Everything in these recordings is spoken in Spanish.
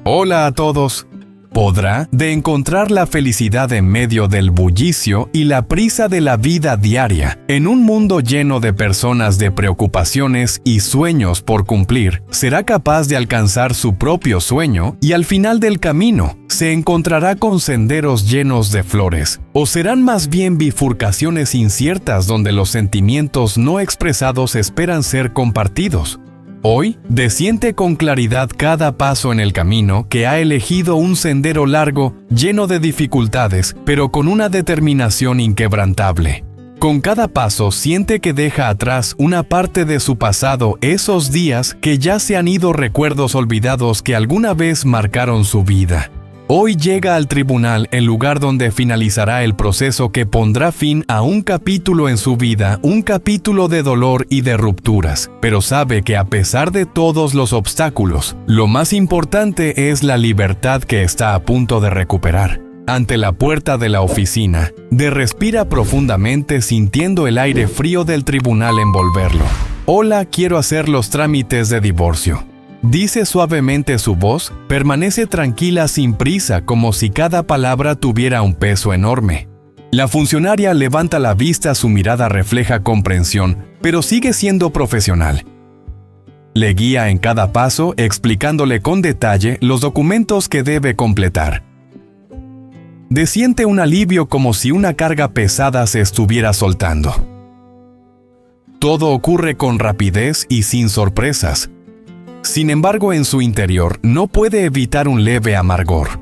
Hola a todos. ¿Podrá de encontrar la felicidad en medio del bullicio y la prisa de la vida diaria? En un mundo lleno de personas de preocupaciones y sueños por cumplir, ¿será capaz de alcanzar su propio sueño y al final del camino se encontrará con senderos llenos de flores? ¿O serán más bien bifurcaciones inciertas donde los sentimientos no expresados esperan ser compartidos? Hoy, desiente con claridad cada paso en el camino que ha elegido un sendero largo, lleno de dificultades, pero con una determinación inquebrantable. Con cada paso siente que deja atrás una parte de su pasado, esos días que ya se han ido, recuerdos olvidados que alguna vez marcaron su vida. Hoy llega al tribunal, el lugar donde finalizará el proceso que pondrá fin a un capítulo en su vida, un capítulo de dolor y de rupturas. Pero sabe que a pesar de todos los obstáculos, lo más importante es la libertad que está a punto de recuperar. Ante la puerta de la oficina, respira profundamente sintiendo el aire frío del tribunal envolverlo. Hola, quiero hacer los trámites de divorcio. Dice suavemente su voz, permanece tranquila sin prisa como si cada palabra tuviera un peso enorme. La funcionaria levanta la vista, su mirada refleja comprensión, pero sigue siendo profesional. Le guía en cada paso, explicándole con detalle los documentos que debe completar. Siente un alivio como si una carga pesada se estuviera soltando. Todo ocurre con rapidez y sin sorpresas. Sin embargo, en su interior no puede evitar un leve amargor.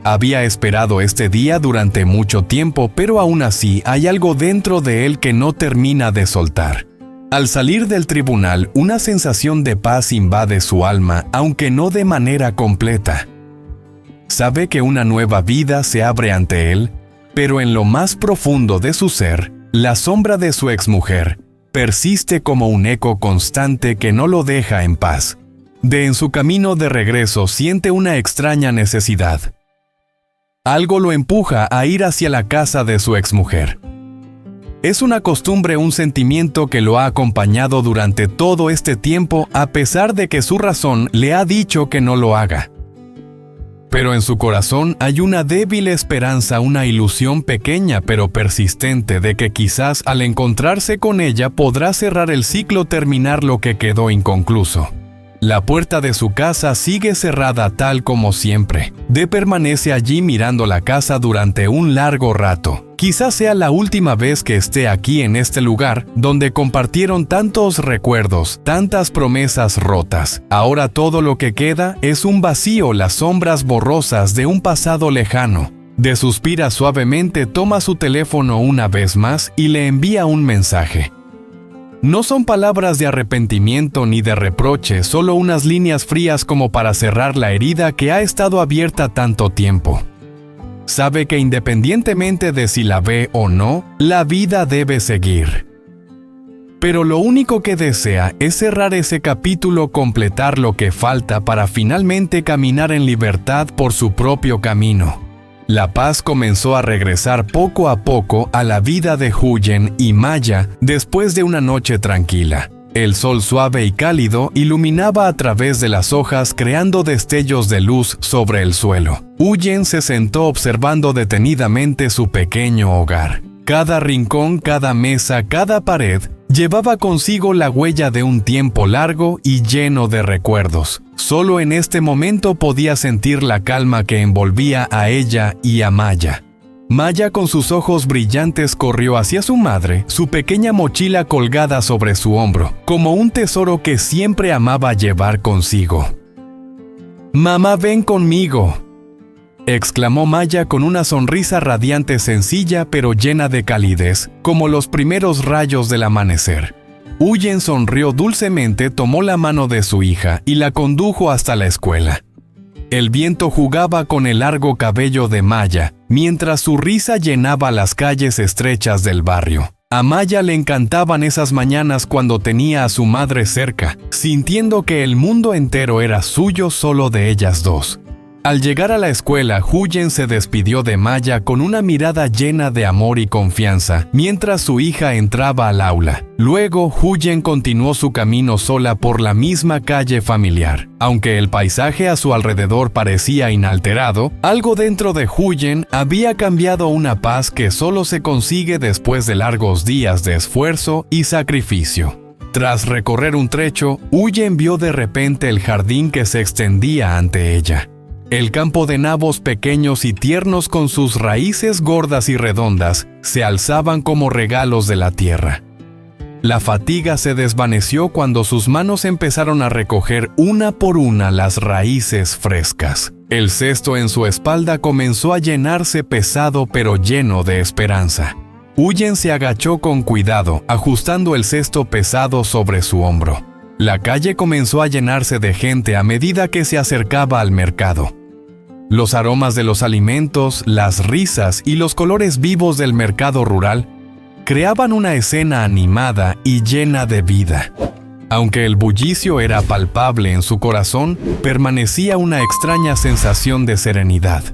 Había esperado este día durante mucho tiempo, pero aún así hay algo dentro de él que no termina de soltar. Al salir del tribunal, una sensación de paz invade su alma, aunque no de manera completa. Sabe que una nueva vida se abre ante él, pero en lo más profundo de su ser, la sombra de su exmujer persiste como un eco constante que no lo deja en paz. En su camino de regreso siente una extraña necesidad. Algo lo empuja a ir hacia la casa de su exmujer. Es una costumbre, un sentimiento que lo ha acompañado durante todo este tiempo, a pesar de que su razón le ha dicho que no lo haga. Pero en su corazón hay una débil esperanza, una ilusión pequeña pero persistente de que quizás al encontrarse con ella podrá cerrar el ciclo, terminar lo que quedó inconcluso. La puerta de su casa sigue cerrada tal como siempre. Permanece allí mirando la casa durante un largo rato. Quizás sea la última vez que esté aquí en este lugar, donde compartieron tantos recuerdos, tantas promesas rotas. Ahora todo lo que queda es un vacío, las sombras borrosas de un pasado lejano. Suspira suavemente, toma su teléfono una vez más y le envía un mensaje. No son palabras de arrepentimiento ni de reproche, solo unas líneas frías como para cerrar la herida que ha estado abierta tanto tiempo. Sabe que independientemente de si la ve o no, la vida debe seguir. Pero lo único que desea es cerrar ese capítulo, completar lo que falta para finalmente caminar en libertad por su propio camino. La paz comenzó a regresar poco a poco a la vida de Huyen y Maya después de una noche tranquila. El sol suave y cálido iluminaba a través de las hojas, creando destellos de luz sobre el suelo. Huyen se sentó observando detenidamente su pequeño hogar. Cada rincón, cada mesa, cada pared llevaba consigo la huella de un tiempo largo y lleno de recuerdos. Solo en este momento podía sentir la calma que envolvía a ella y a Maya. Maya, con sus ojos brillantes, corrió hacia su madre, su pequeña mochila colgada sobre su hombro, como un tesoro que siempre amaba llevar consigo. «Mamá, ven conmigo», exclamó Maya con una sonrisa radiante, sencilla pero llena de calidez, como los primeros rayos del amanecer. Huyen sonrió dulcemente, tomó la mano de su hija y la condujo hasta la escuela. El viento jugaba con el largo cabello de Maya, mientras su risa llenaba las calles estrechas del barrio. A Maya le encantaban esas mañanas cuando tenía a su madre cerca, sintiendo que el mundo entero era suyo solo de ellas dos. Al llegar a la escuela, Huyen se despidió de Maya con una mirada llena de amor y confianza, mientras su hija entraba al aula. Luego, Huyen continuó su camino sola por la misma calle familiar. Aunque el paisaje a su alrededor parecía inalterado, algo dentro de Huyen había cambiado una paz que solo se consigue después de largos días de esfuerzo y sacrificio. Tras recorrer un trecho, Huyen vio de repente el jardín que se extendía ante ella. El campo de nabos pequeños y tiernos con sus raíces gordas y redondas se alzaban como regalos de la tierra. La fatiga se desvaneció cuando sus manos empezaron a recoger una por una las raíces frescas. El cesto en su espalda comenzó a llenarse pesado pero lleno de esperanza. Huyen se agachó con cuidado, ajustando el cesto pesado sobre su hombro. La calle comenzó a llenarse de gente a medida que se acercaba al mercado. Los aromas de los alimentos, las risas y los colores vivos del mercado rural creaban una escena animada y llena de vida. Aunque el bullicio era palpable en su corazón, permanecía una extraña sensación de serenidad.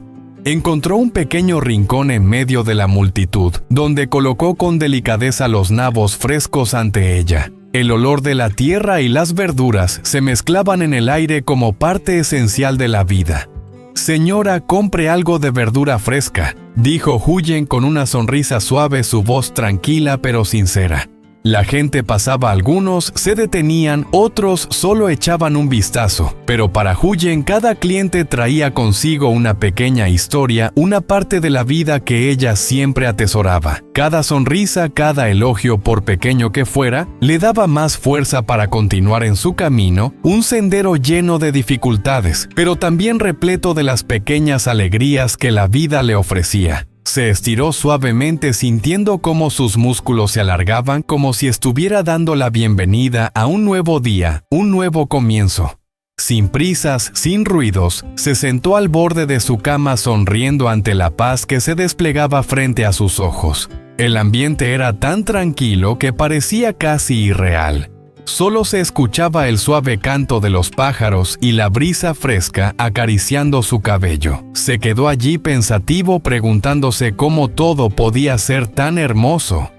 Encontró un pequeño rincón en medio de la multitud, donde colocó con delicadeza los nabos frescos ante ella. El olor de la tierra y las verduras se mezclaban en el aire como parte esencial de la vida. «Señora, compre algo de verdura fresca», dijo Huyen con una sonrisa suave, su voz tranquila pero sincera. La gente pasaba, algunos se detenían, otros solo echaban un vistazo, pero para Huyen cada cliente traía consigo una pequeña historia, una parte de la vida que ella siempre atesoraba. Cada sonrisa, cada elogio, por pequeño que fuera, le daba más fuerza para continuar en su camino, un sendero lleno de dificultades, pero también repleto de las pequeñas alegrías que la vida le ofrecía. Se estiró suavemente sintiendo cómo sus músculos se alargaban, como si estuviera dando la bienvenida a un nuevo día, un nuevo comienzo. Sin prisas, sin ruidos, se sentó al borde de su cama sonriendo ante la paz que se desplegaba frente a sus ojos. El ambiente era tan tranquilo que parecía casi irreal. Solo se escuchaba el suave canto de los pájaros y la brisa fresca acariciando su cabello. Se quedó allí pensativo, preguntándose cómo todo podía ser tan hermoso.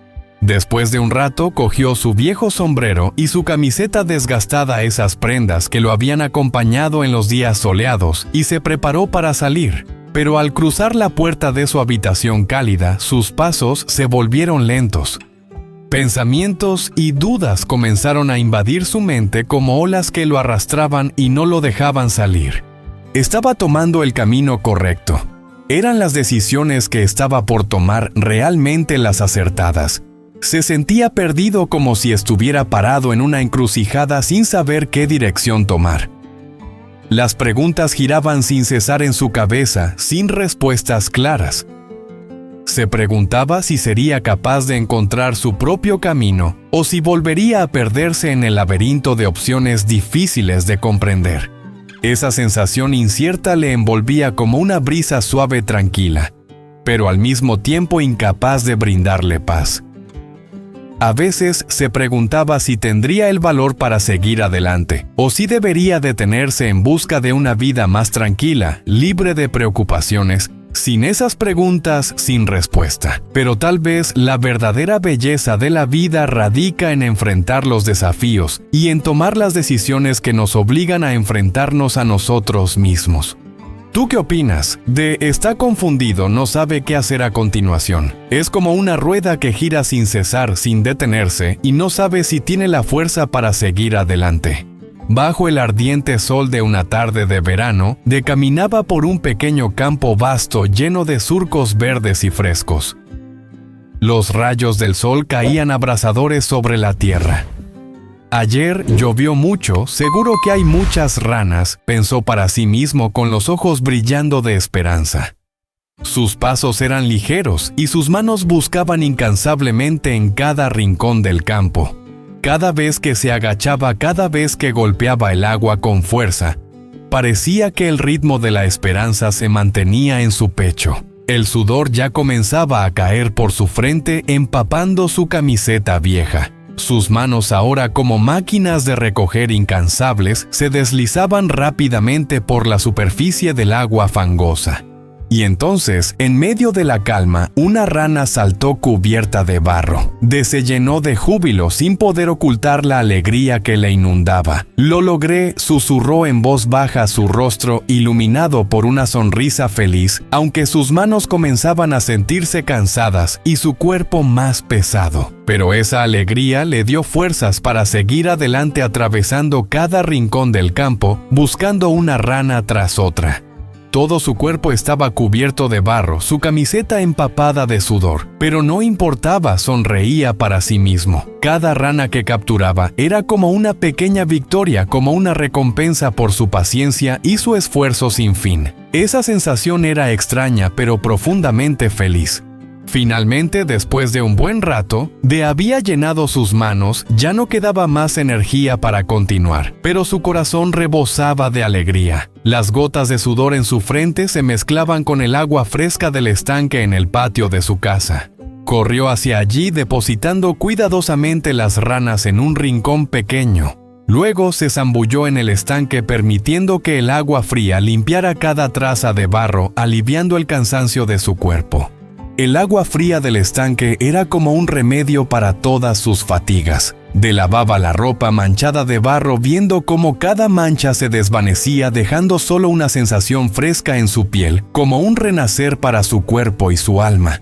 Después de un rato, cogió su viejo sombrero y su camiseta desgastada, esas prendas que lo habían acompañado en los días soleados, y se preparó para salir. Pero al cruzar la puerta de su habitación cálida, sus pasos se volvieron lentos. Pensamientos y dudas comenzaron a invadir su mente como olas que lo arrastraban y no lo dejaban salir. ¿Estaba tomando el camino correcto? ¿Eran las decisiones que estaba por tomar realmente las acertadas? Se sentía perdido, como si estuviera parado en una encrucijada sin saber qué dirección tomar. Las preguntas giraban sin cesar en su cabeza, sin respuestas claras. Se preguntaba si sería capaz de encontrar su propio camino o si volvería a perderse en el laberinto de opciones difíciles de comprender. Esa sensación incierta le envolvía como una brisa suave tranquila, pero al mismo tiempo incapaz de brindarle paz. A veces se preguntaba si tendría el valor para seguir adelante, o si debería detenerse en busca de una vida más tranquila, libre de preocupaciones, sin esas preguntas sin respuesta. Pero tal vez la verdadera belleza de la vida radica en enfrentar los desafíos y en tomar las decisiones que nos obligan a enfrentarnos a nosotros mismos. ¿Tú qué opinas? Está confundido, no sabe qué hacer a continuación. Es como una rueda que gira sin cesar, sin detenerse, y no sabe si tiene la fuerza para seguir adelante. Bajo el ardiente sol de una tarde de verano, caminaba por un pequeño campo vasto lleno de surcos verdes y frescos. Los rayos del sol caían abrasadores sobre la tierra. Ayer llovió mucho, seguro que hay muchas ranas, pensó para sí mismo con los ojos brillando de esperanza. Sus pasos eran ligeros y sus manos buscaban incansablemente en cada rincón del campo. Cada vez que se agachaba, cada vez que golpeaba el agua con fuerza, parecía que el ritmo de la esperanza se mantenía en su pecho. El sudor ya comenzaba a caer por su frente, empapando su camiseta vieja. Sus manos ahora, como máquinas de recoger incansables, se deslizaban rápidamente por la superficie del agua fangosa. Y entonces, en medio de la calma, una rana saltó cubierta de barro. Se llenó de júbilo sin poder ocultar la alegría que le inundaba. «Lo logré», susurró en voz baja, su rostro iluminado por una sonrisa feliz, aunque sus manos comenzaban a sentirse cansadas y su cuerpo más pesado. Pero esa alegría le dio fuerzas para seguir adelante atravesando cada rincón del campo, buscando una rana tras otra. Todo su cuerpo estaba cubierto de barro, su camiseta empapada de sudor, pero no importaba, sonreía para sí mismo. Cada rana que capturaba era como una pequeña victoria, como una recompensa por su paciencia y su esfuerzo sin fin. Esa sensación era extraña, pero profundamente feliz. Finalmente, después de un buen rato, había llenado sus manos, ya no quedaba más energía para continuar, pero su corazón rebosaba de alegría. Las gotas de sudor en su frente se mezclaban con el agua fresca del estanque en el patio de su casa. Corrió hacia allí, depositando cuidadosamente las ranas en un rincón pequeño. Luego se zambulló en el estanque, permitiendo que el agua fría limpiara cada traza de barro, aliviando el cansancio de su cuerpo. El agua fría del estanque era como un remedio para todas sus fatigas. Lavaba la ropa manchada de barro, viendo cómo cada mancha se desvanecía, dejando solo una sensación fresca en su piel, como un renacer para su cuerpo y su alma.